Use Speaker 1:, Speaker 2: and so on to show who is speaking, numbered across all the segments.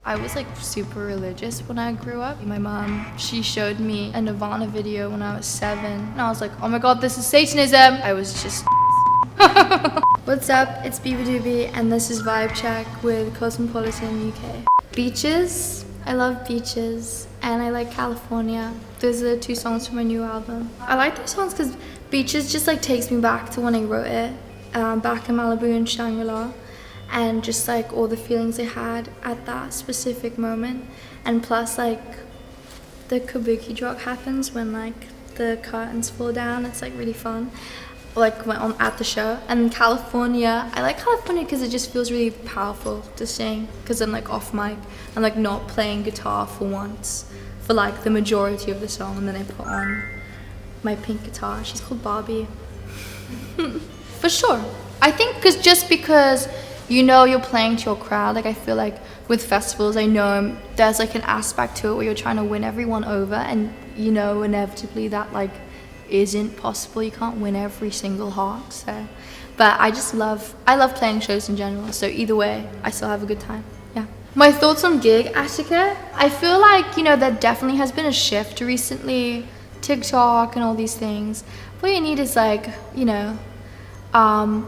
Speaker 1: I was like super religious when I grew up. My mom, she showed me a Nirvana video when I was 7 and I was like, oh my god, this is Satanism. I was just What's up, it's Beabadoobee and this is Vibe Check with Cosmopolitan UK. Beaches, I love beaches and I like California. Those are the 2 songs from my new album. I like those songs because beaches just like takes me back to when I wrote it, back in Malibu and Shangri-La. And just like all the feelings I had at that specific moment. And plus like the kabuki drop happens when like the curtains fall down. It's like really fun, like when at the show. And California, I like California because it just feels really powerful to sing, because I'm like off mic and like not playing guitar for once for like the majority of the song, and then I put on my pink guitar. She's called Barbie. For sure. I think because you know you're playing to your crowd. Like I feel like with festivals, I know there's like an aspect to it where you're trying to win everyone over, and you know inevitably that like isn't possible. You can't win every single heart. So, but I love playing shows in general. So either way, I still have a good time. Yeah. My thoughts on gig etiquette. I feel like, you know, there definitely has been a shift recently. TikTok and all these things. What you need is like, you know,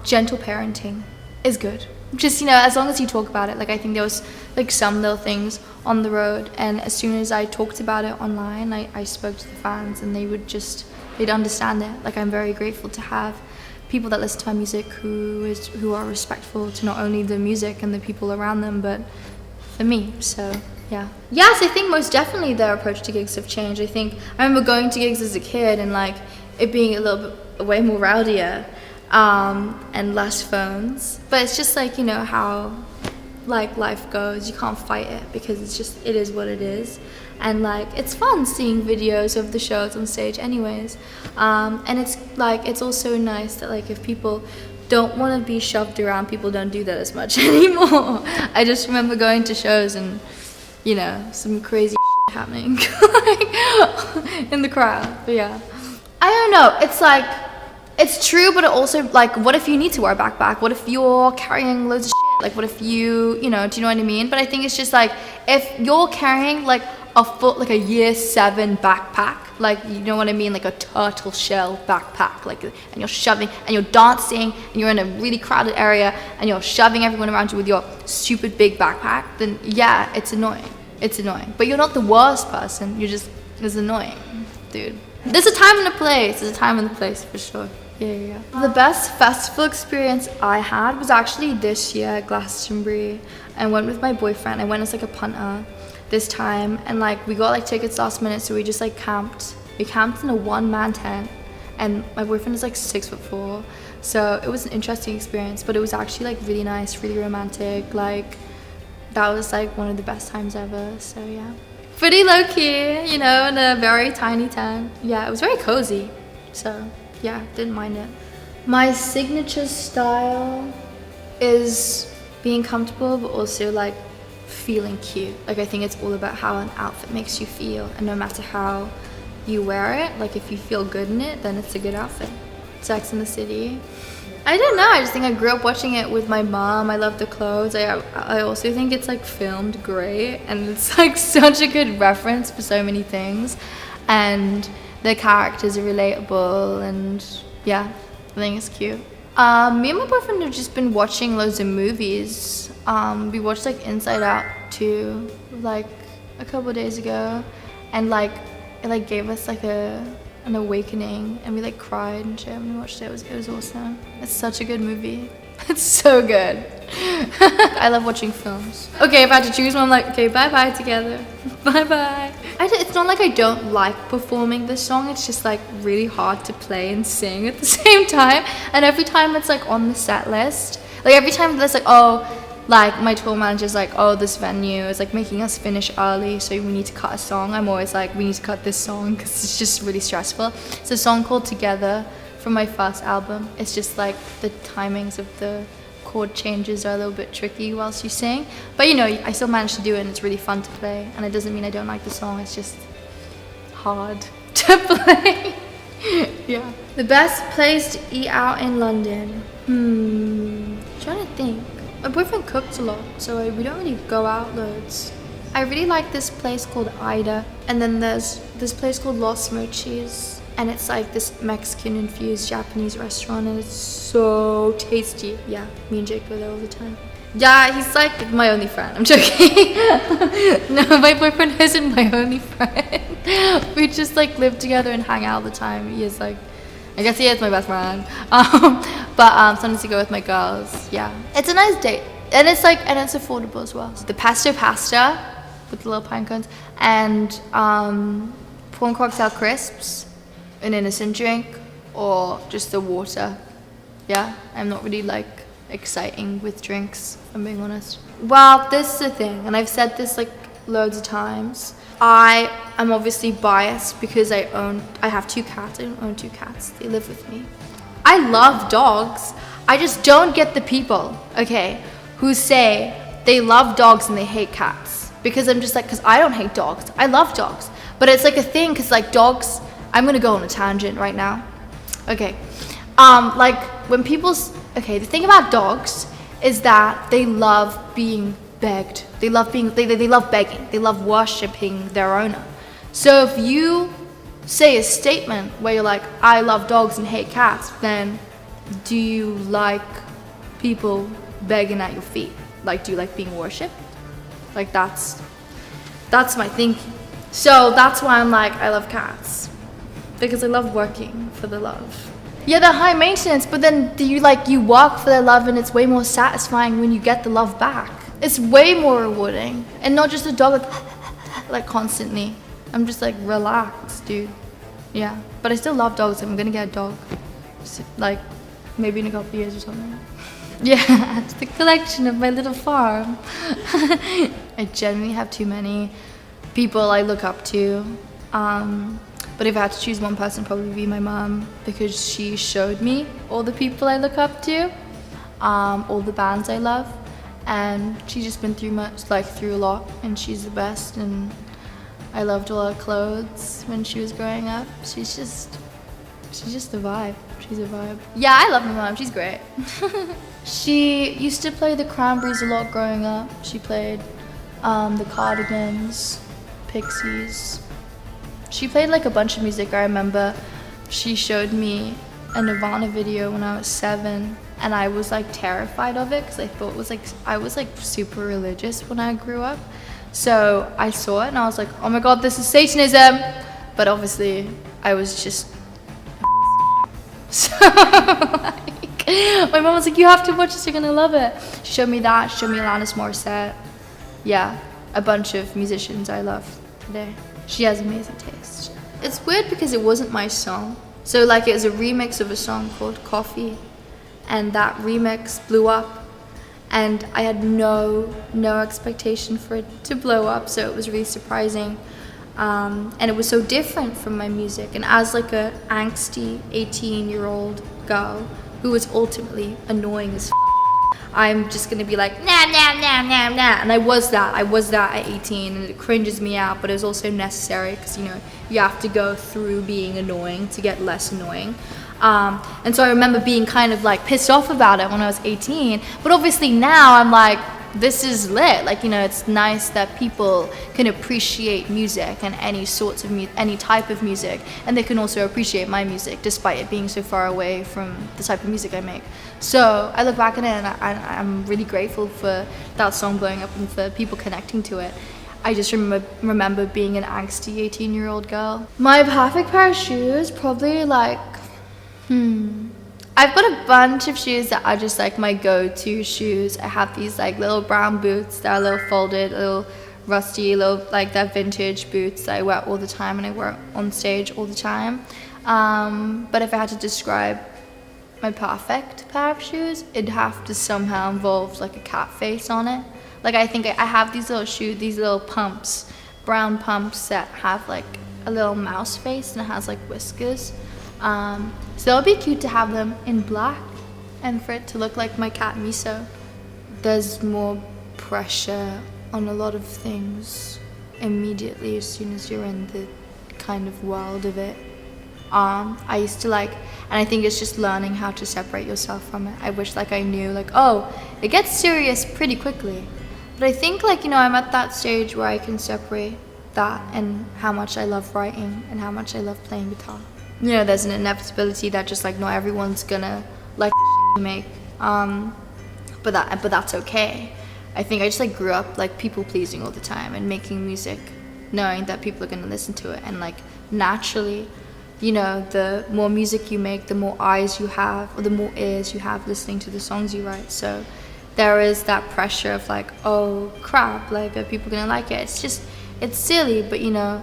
Speaker 1: gentle parenting is good. Just, you know, as long as you talk about it. Like I think there was like some little things on the road, and as soon as I talked about it online, I spoke to the fans and they'd understand it. Like I'm very grateful to have people that listen to my music who are respectful to not only the music and the people around them, but for me. So yeah. Yes, I think most definitely their approach to gigs have changed. I think I remember going to gigs as a kid and like it being a little bit way more rowdier. And less phones, but it's just like, you know, how like life goes. You can't fight it because it is what it is, and like it's fun seeing videos of the shows on stage anyways, and it's like it's also nice that like if people don't want to be shoved around, people don't do that as much anymore. I just remember going to shows and, you know, some crazy shit happening like, in the crowd. But yeah, I don't know, it's like it's true, but it also, like, what if you need to wear a backpack? What if you're carrying loads of shit? Like, what if you know, do you know what I mean? But I think it's just like, if you're carrying like a year 7 backpack, like, you know what I mean? Like a turtle shell backpack, like, and you're shoving, and you're dancing, and you're in a really crowded area, and you're shoving everyone around you with your stupid big backpack, then yeah, it's annoying. It's annoying. But you're not the worst person, it's annoying, dude. There's a time and a place. There's a time and a place for sure. Yeah. The best festival experience I had was actually this year at Glastonbury. I went with my boyfriend. I went as like a punter this time, and like we got like tickets last minute, so we just like camped. We camped in a 1-man tent, and my boyfriend is like 6'4", so it was an interesting experience. But it was actually like really nice, really romantic. Like that was like one of the best times ever. So yeah, pretty low key, you know, in a very tiny tent. Yeah, it was very cozy. So yeah, didn't mind it. My signature style is being comfortable, but also like feeling cute. Like I think it's all about how an outfit makes you feel, and no matter how you wear it, like if you feel good in it, then it's a good outfit. Sex and the City. I don't know, I just think I grew up watching it with my mom. I love the clothes. I also think it's like filmed great, and it's like such a good reference for so many things, and the characters are relatable, and yeah, I think it's cute. Me and my boyfriend have just been watching loads of movies. We watched like Inside Out 2 like a couple days ago, and like it like gave us like an awakening, and we like cried and shit when we watched it. It was awesome. It's such a good movie. It's so good. I love watching films. Okay, if I had to choose one, I'm like, okay, bye-bye together. Bye-bye. It's not like I don't like performing this song, it's just like really hard to play and sing at the same time. And every time it's like on the set list, like every time there's like, oh, like my tour manager's like, oh, this venue is like making us finish early, so we need to cut a song. I'm always like, we need to cut this song because it's just really stressful. It's a song called Together from my first album. It's just like the timings of the chord changes are a little bit tricky whilst you sing, but you know, I still managed to do it, and it's really fun to play, and it doesn't mean I don't like the song, it's just hard to play. Yeah. The best place to eat out in London? Trying to think. My boyfriend cooks a lot, so we don't really go out loads. I really like this place called Ainda, and then there's this place called Los Mochis, and it's like this Mexican infused Japanese restaurant, and it's so tasty. Yeah, me and Jake go there all the time. Yeah, he's like my only friend. I'm joking. No, my boyfriend isn't my only friend. We just like live together and hang out all the time. He is like, I guess he is my best friend. But sometimes to go with my girls. Yeah, it's a nice date, and it's like, and it's affordable as well. The pesto pasta with the little pine cones, and prawn cocktail crisps, an innocent drink, or just the water. Yeah, I'm not really like exciting with drinks, if I'm being honest. Well, this is the thing, and I've said this like loads of times. I am obviously biased because I have 2 cats. I don't own 2 cats. They live with me. I love dogs. I just don't get the people, okay, who say they love dogs and they hate cats. Because I'm just like, because I don't hate dogs. I love dogs. But it's like a thing, because like dogs, I'm going to go on a tangent right now. Okay. Like when okay, the thing about dogs is that they love being begged. They love being, they love begging. They love worshipping their owner. So if you say a statement where you're like, I love dogs and hate cats, then do you like people begging at your feet? Like, do you like being worshipped? Like that's my thinking. So that's why I'm like, I love cats. Because I love working for the love. Yeah, they're high maintenance, but then you work for their love, and it's way more satisfying when you get the love back. It's way more rewarding, and not just a dog like constantly. I'm just like, relax, dude. Yeah, but I still love dogs. I'm gonna get a dog, like maybe in a couple of years or something. Yeah, add to the collection of my little farm. I genuinely have too many people I look up to. But if I had to choose one person, probably be my mom, because she showed me all the people I look up to, all the bands I love, and she's just been through a lot, and she's the best. And I loved all her clothes when she was growing up. She's just a vibe. She's a vibe. Yeah, I love my mom. She's great. She used to play the Cranberries a lot growing up. She played the Cardigans, Pixies. She played like a bunch of music. I remember she showed me a Nirvana video when I was 7, and I was like terrified of it because I thought it was like, I was like super religious when I grew up. So I saw it and I was like, oh my god, this is Satanism. But obviously I was just so like, my mom was like, you have to watch this, you're gonna love it. She showed me that. She showed me Alanis Morissette. Yeah, a bunch of musicians I love today. She has amazing taste. It's weird because it wasn't my song. So like it was a remix of a song called Coffee, and that remix blew up, and I had no expectation for it to blow up, so it was really surprising. And it was so different from my music, and as like a angsty 18-year-old girl who was ultimately annoying as I'm just gonna be like, nah, nah, nah, nah, nah. And I was that at 18, and it cringes me out, but it was also necessary because, you know, you have to go through being annoying to get less annoying. And so I remember being kind of like pissed off about it when I was 18, but obviously now I'm like, this is lit. Like, you know, it's nice that people can appreciate music and any sorts of any type of music, and they can also appreciate my music despite it being so far away from the type of music I make. So I look back at it and I'm really grateful for that song blowing up and for people connecting to it. I just remember being an angsty 18-year-old girl. My perfect pair of shoes, probably like, I've got a bunch of shoes that are just like my go-to shoes. I have these like little brown boots that are a little folded, a little rusty, little like they're vintage boots that I wear all the time, and I wear on stage all the time. But if I had to describe my perfect pair of shoes, it'd have to somehow involve like a cat face on it. Like I think I have these little shoes, these little pumps, brown pumps that have like a little mouse face and it has like whiskers. So it'll be cute to have them in black and for it to look like my cat Miso. There's more pressure on a lot of things immediately as soon as you're in the kind of world of it. I used to like, and I think it's just learning how to separate yourself from it. I wish like I knew like, oh, it gets serious pretty quickly. But I think like, you know, I'm at that stage where I can separate that and how much I love writing and how much I love playing guitar. You know, there's an inevitability that just like not everyone's gonna like you make, but that's okay. I think I just like grew up like people pleasing all the time and making music knowing that people are gonna listen to it, and like naturally, you know, the more music you make, the more eyes you have, or the more ears you have listening to the songs you write. So there is that pressure of like, oh crap, like are people gonna like it? It's just, it's silly, but you know,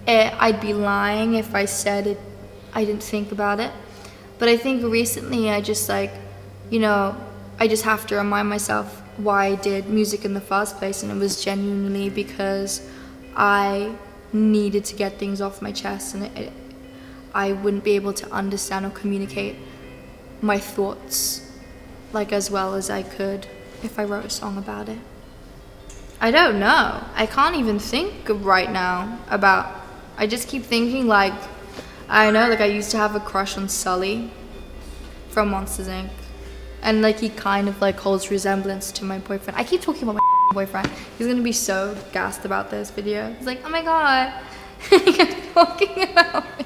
Speaker 1: I'd be lying if I said it, I didn't think about it. But I think recently I just like, you know, I just have to remind myself why I did music in the first place, and it was genuinely because I needed to get things off my chest, and I wouldn't be able to understand or communicate my thoughts like as well as I could if I wrote a song about it. I don't know. I can't even think right now about, I just keep thinking like, I don't know, like I used to have a crush on Sully from Monsters Inc. And like he kind of like holds resemblance to my boyfriend. I keep talking about my boyfriend. He's gonna be so gassed about this video. He's like, oh my god, you're talking about me.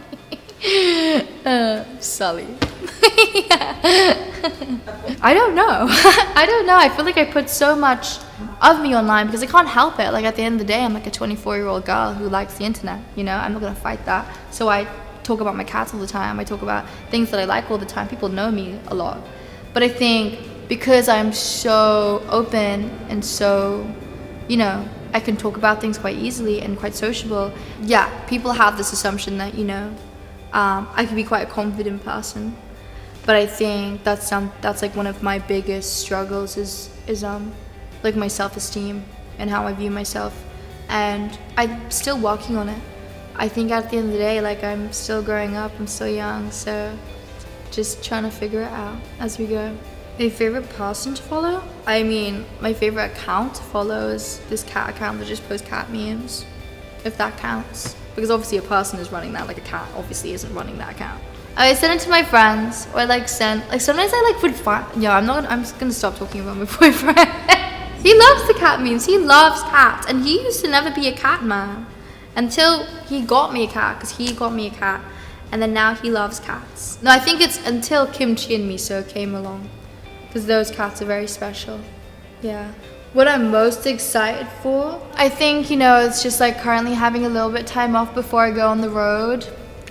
Speaker 1: Sully. I don't know. I don't know. I feel like I put so much of me online because I can't help it. Like at the end of the day, I'm like a 24-year-old girl who likes the internet, you know? I'm not gonna fight that. So I talk about my cats all the time. I talk about things that I like all the time. People know me a lot. But I think because I'm so open and so, you know, I can talk about things quite easily and quite sociable, yeah, people have this assumption that, you know, I can be quite a confident person. But I think that's like one of my biggest struggles is like my self-esteem and how I view myself. And I'm still working on it. I think at the end of the day, like I'm still growing up, I'm still young, so just trying to figure it out as we go. My favorite person to follow? I mean, my favorite account to follow is this cat account that just posts cat memes, if that counts. Because obviously a person is running that, like a cat obviously isn't running that account. I send it to my friends, or like sometimes I like would find, I'm just gonna stop talking about my boyfriend. He loves the cat memes, he loves cats, and he used to never be a cat man until he got me a cat, because he got me a cat, and then now he loves cats. No, I think it's until Kimchi and Miso came along, because those cats are very special. Yeah. What I'm most excited for? I think, you know, it's just like currently having a little bit of time off before I go on the road,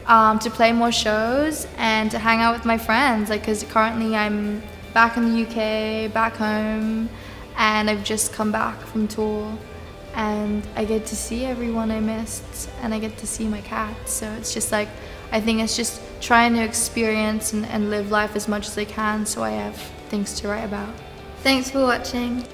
Speaker 1: to play more shows and to hang out with my friends. Like, because currently I'm back in the UK, back home, and I've just come back from tour, and I get to see everyone I missed, and I get to see my cats. So it's just like, I think it's just trying to experience and live life as much as I can so I have things to write about. Thanks for watching.